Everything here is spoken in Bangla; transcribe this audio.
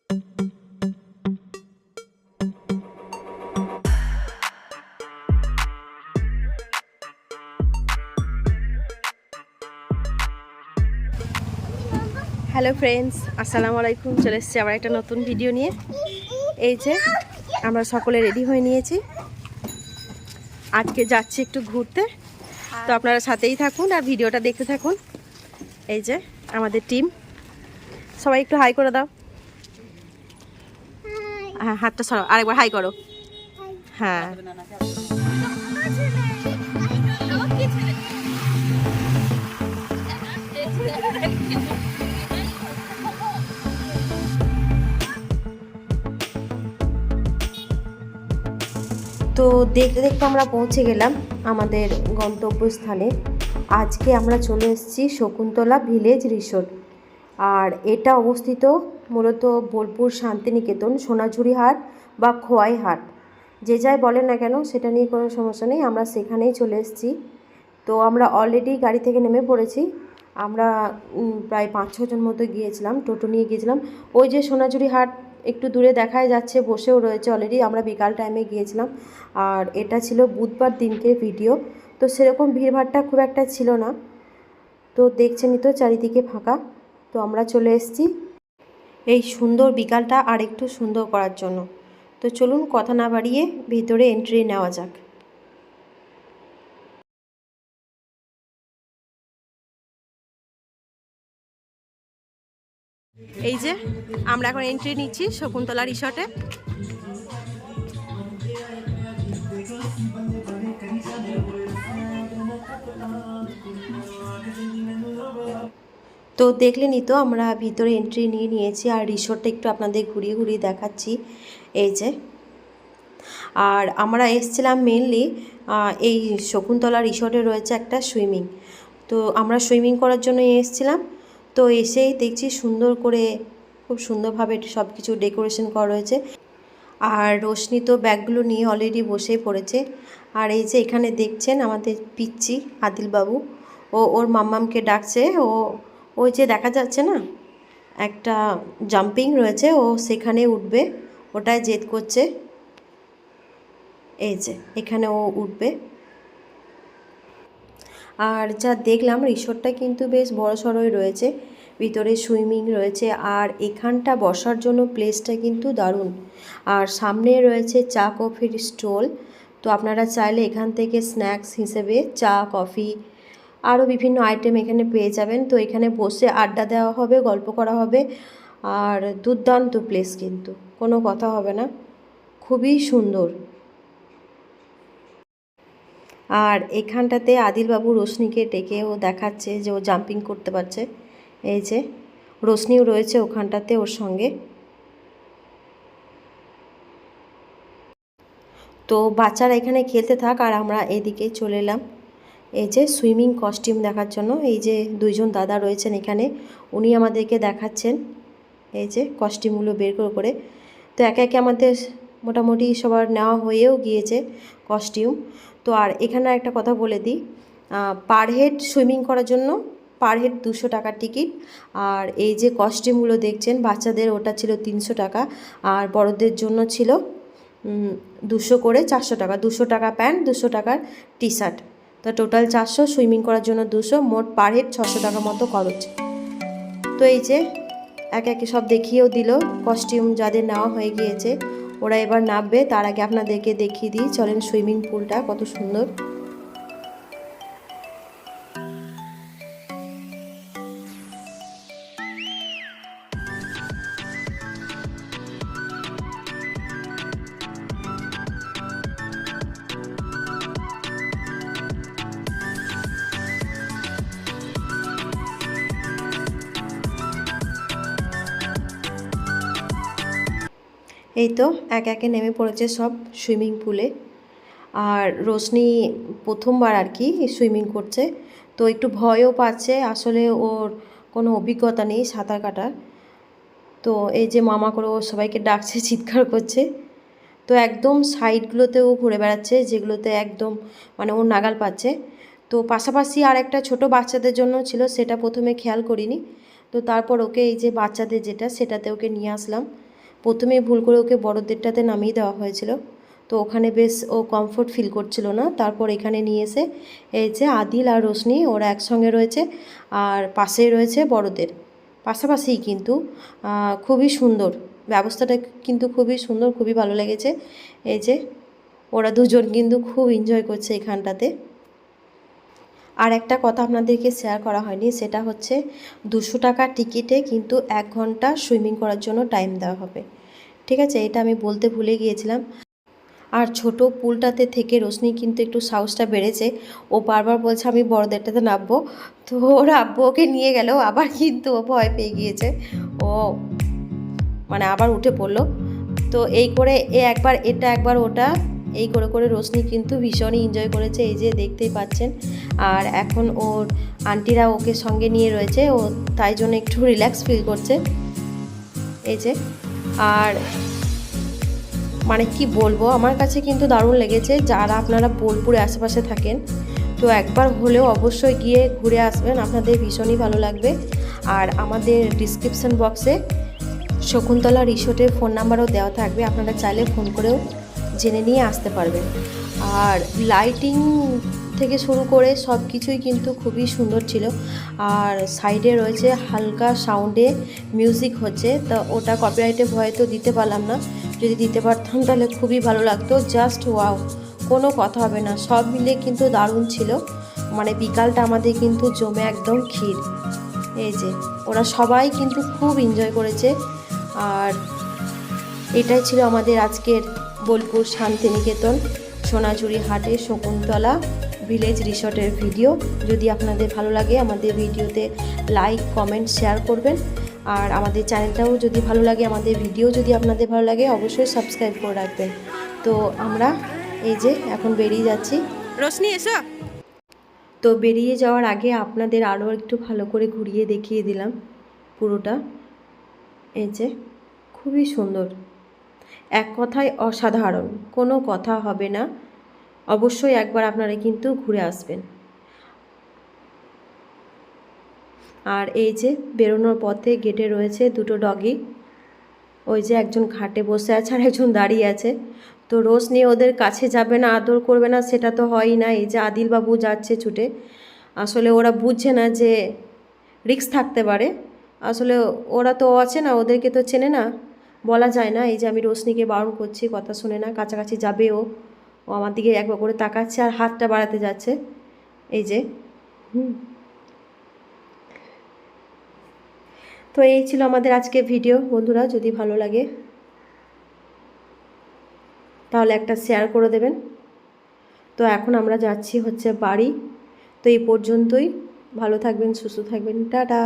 হ্যালো ফ্রেন্ডস, আসসালামু আলাইকুম। চলে এসেছি আবার একটা নতুন ভিডিও নিয়ে। এই যে আমরা সকলে রেডি হয়ে নিয়েছি, আজকে যাচ্ছি একটু ঘুরতে। তো আপনারা সাথেই থাকুন আর ভিডিওটা দেখতে থাকুন। এই যে আমাদের টিম, সবাই একটু হাই করে দাও। হ্যাঁ, হাতটা সরাও, আরেকবার হাই করো। হ্যাঁ, তো দেখতে দেখতে আমরা পৌঁছে গেলাম আমাদের গন্তব্যস্থানে। আজকে আমরা চলে এসেছি শকুন্তলা ভিলেজ রিসোর্ট, আর এটা অবস্থিত মূলত বোলপুর শান্তিনিকেতন সোনাঝুরি হাট বা খোয়াই হাট, যে যাই বলেন না কেন সেটা নিয়ে কোনো সমস্যা নেই, আমরা সেখানেই চলে এসেছি। তো আমরা অলরেডি গাড়ি থেকে নেমে পড়েছি। আমরা প্রায় 5-6 জন মতো গিয়েছিলাম, টোটো নিয়ে গিয়েছিলাম। ওই যে সোনাঝুরি হাট একটু দূরে দেখাই যাচ্ছে, বসেও রয়েছে অলরেডি। আমরা বিকাল টাইমে গিয়েছিলাম, আর এটা ছিল বুধবার দিনকে ভিডিও, তো সেরকম ভিড়ভাড়টা খুব একটা ছিল না। তো দেখছেনই তো চারিদিকে ফাঁকা। তো আমরা চলে এসেছি এই সুন্দর বিকালটা আর একটু সুন্দর করার জন্য। তো চলুন কথা না বাড়িয়ে ভিতরে এন্ট্রি নেওয়া যাক। এই যে আমরা এখন এন্ট্রি নিচ্ছি শকুন্তলা রিসর্টে। তো দেখলেনই তো আমরা ভিতরে এন্ট্রি নিয়ে নিয়েছি, আর রিসর্টটা একটু আপনাদের ঘুরিয়ে ঘুরিয়ে দেখাচ্ছি। এই যে, আর আমরা এসেছিলাম মেনলি এই শকুন্তলা রিসর্টে রয়েছে একটা সুইমিং, তো আমরা সুইমিং করার জন্য এসেছিলাম। তো এসেই দেখছি সুন্দর করে, খুব সুন্দরভাবে সব কিছু ডেকোরেশন করা রয়েছে। আর রোশনি তো ব্যাগগুলো নিয়ে অলরেডি বসেই পড়েছে। আর এই যে এখানে দেখছেন আমাদের পিচ্চি আদিলবাবু, ওর মাম্মামকে ডাকছে। ওই যে দেখা যাচ্ছে না একটা জাম্পিং রয়েছে, ও সেখানে উঠবে, ওটাই জেদ করছে। এই যে এখানে ও উঠবে। আর যা দেখলাম রিসোর্টটা কিন্তু বেশ বড়সড়ই রয়েছে, ভিতরে সুইমিং রয়েছে, আর এখানটা বসার জন্য প্লেসটা কিন্তু দারুণ। আর সামনে রয়েছে চা কফির স্টল, তো আপনারা চাইলে এখান থেকে স্ন্যাক্স হিসেবে চা কফি আরও বিভিন্ন আইটেম এখানে পেয়ে যাবেন। তো এখানে বসে আড্ডা দেওয়া হবে, গল্প করা হবে। আর দুর্দান্ত প্লেস, কিন্তু কোনো কথা হবে না, খুবই সুন্দর। আর এখানটাতে আদিলবাবু রোশনিকে ডেকে ও দেখাচ্ছে যে ও জাম্পিং করতে পারছে। এই যে রোশনিও রয়েছে ওখানটাতে ওর সঙ্গে। তো বাচ্চারা এখানে খেলতে থাক, আর আমরা এদিকে চলে এলাম এই যে সুইমিং কস্টিউম দেখার জন্য। এই যে দুইজন দাদা রয়েছেন এখানে, উনি আমাদেরকে দেখাচ্ছেন এই যে কস্টিউমগুলো বের করে। তো একে একে আমাদের মোটামুটি সবার নেওয়া হয়েও গিয়েছে কস্টিউম। তো আর এখানে একটা কথা বলে দিই, পার হেড সুইমিং করার জন্য পার হেড 200 টাকার টিকিট। আর এই যে কস্টিউমগুলো দেখছেন বাচ্চাদের, ওটা ছিল 300 টাকা, আর বড়দের জন্য ছিল 200 করে 400 টাকা। 200 টাকা প্যান্ট, 200 টাকার টি শার্ট, তো টোটাল 400, সুইমিং করার জন্য 200, মোট পার হেড 600 টাকা মতো খরচ। তো এই যে একে একে সব দেখিয়েও দিল কস্টিউম, যাদের নেওয়া হয়ে গিয়েছে ওরা এবার নামবে। তার আগে আপনাদেরকে দেখিয়ে দিই, চলেন সুইমিং পুলটা কত সুন্দর। এই তো একে একে নেমে পড়েছে সব সুইমিং পুলে। আর রোশনি প্রথমবার আর কি সুইমিং করছে, তো একটু ভয়ও পাচ্ছে, আসলে ওর কোনো অভিজ্ঞতা নেই সাঁতার কাটার। তো এই যে মামা করে ও সবাইকে ডাকছে, চিৎকার করছে। তো একদম সাইডগুলোতেও ঘুরে বেড়াচ্ছে, যেগুলোতে একদম মানে ও নাগাল পাচ্ছে। তো পাশাপাশি আর একটা ছোটো বাচ্চাদের জন্য ছিল, সেটা প্রথমে খেয়াল করিনি। তো তারপর ওকে এই যে বাচ্চাদের যেটা, সেটাতে ওকে নিয়ে আসলাম। প্রথমে ভুল করে ওকে বড়দেরটাতে নামিয়ে দেওয়া হয়েছিল, তো ওখানে বেশ ও কমফোর্ট ফিল করছিল না। তারপর এখানে নিয়ে এসে এই যে আদিল আর রোশনি ওরা একসঙ্গে রয়েছে, আর পাশেই রয়েছে বড়দের, পাশাপাশিই কিন্তু খুবই সুন্দর ব্যবস্থাটা, কিন্তু খুবই সুন্দর, খুবই ভালো লেগেছে। এই যে ওরা দুজন কিন্তু খুব এনজয় করছে এখানটাতে। আর একটা কথা আপনাদেরকে শেয়ার করা হয়নি, সেটা হচ্ছে 200 টাকার টিকিটে কিন্তু 1 ঘন্টা সুইমিং করার জন্য টাইম দেওয়া হবে, ঠিক আছে? এটা আমি বলতে ভুলে গিয়েছিলাম। আর ছোট পুলটাতে থেকে রোশনি কিন্তু একটু সাহসটা বেড়েছে, ও বারবার বলছে আমি বড়দেরটাতে নামবো, তো ওর আব্বু ওকে নিয়ে গেল, আবার কিন্তু ও ভয় পেয়ে গিয়েছে, ও মানে আবার উঠে পড়লো। তো এই করে একবার এটা একবার ওটা, এই করে করে রোশনি কিন্তু ভীষণই এনজয় করেছে, এই যে দেখতেই পাচ্ছেন। আর এখন ওর আন্টিরা ওকে সঙ্গে নিয়ে রয়েছে, ও তাই জন্য একটু রিল্যাক্স ফিল করছে, এই যে। আর মানে কি বলবো, আমার কাছে কিন্তু দারুণ লেগেছে। যারা আপনারা বোলপুরে আশেপাশে থাকেন, তো একবার হলেও অবশ্যই গিয়ে ঘুরে আসবেন, আপনাদের ভীষণই ভালো লাগবে। আর আমাদের ডিসক্রিপশন বক্সে শকুন্তলা রিসোর্টের ফোন নাম্বারও দেওয়া থাকবে, আপনারা চাইলে ফোন করেও জেনে নিয়ে আসতে পারবেন। আর লাইটিং থেকে শুরু করে সব কিছুই কিন্তু খুবই সুন্দর ছিল। আর সাইডে রয়েছে হালকা সাউন্ডে মিউজিক হচ্ছে, তো ওটা কপিরাইটে ভয়ে তো দিতে পারলাম না, যদি দিতে পারতাম তাহলে খুবই ভালো লাগতো। জাস্ট ওয়াও, কোনো কথা হবে না, সব মিলে কিন্তু দারুণ ছিল। মানে বিকালটা আমাদের কিন্তু জমে একদম ক্ষীর। এই যে ওরা সবাই কিন্তু খুব এনজয় করেছে। আর এটাই ছিল আমাদের আজকের বোলপুর শান্তিনিকেতন সোনাঝুরি হাটে শকুন্তলা ভিলেজ রিসর্টের ভিডিও। যদি আপনাদের ভালো লাগে আমাদের ভিডিওতে লাইক কমেন্ট শেয়ার করবেন। আর আমাদের চ্যানেলটাও যদি ভালো লাগে, আমাদের ভিডিও যদি আপনাদের ভালো লাগে, অবশ্যই সাবস্ক্রাইব করে রাখবেন। তো আমরা এই যে এখন বেরিয়ে যাচ্ছি। রোশনি এসো। তো বেরিয়ে যাওয়ার আগে আপনাদের আরও একটু ভালো করে ঘুরিয়ে দেখিয়ে দিলাম পুরোটা। এই যে খুবই সুন্দর, এক কথায় অসাধারণ, কোনো কথা হবে না। অবশ্যই একবার আপনারা কিন্তু ঘুরে আসবেন। আর এই যে বেরোনোর পথে গেটে রয়েছে দুটো ডগি, ওই যে একজন ঘাটে বসে আছে আর একজন দাঁড়িয়ে আছে। তো রোজ নিয়ে ওদের কাছে যাবে না, আদর করবে না, সেটা তো হয়ই না। এই যে আদিল বাবু যাচ্ছে ছুটে, আসলে ওরা বুঝছে না যে রিস্ক থাকতে পারে। আসলে ওরা তো আছে না, ওদেরকে তো চেনে না, বলা যায় না। এই যে আমি রোশনিকে বারণ করছি, কথা শুনে না, কাছাকাছি যাবে ও আমার দিকে একবার করে তাকাচ্ছে আর হাতটা বাড়াতে যাচ্ছে। এই যে তো এই ছিল আমাদের আজকে ভিডিও। বন্ধুরা যদি ভালো লাগে তাহলে একটা শেয়ার করে দেবেন। তো এখন আমরা যাচ্ছি হচ্ছে বাড়ি। তো এই পর্যন্তই, ভালো থাকবেন, সুস্থ থাকবেন, টাটা।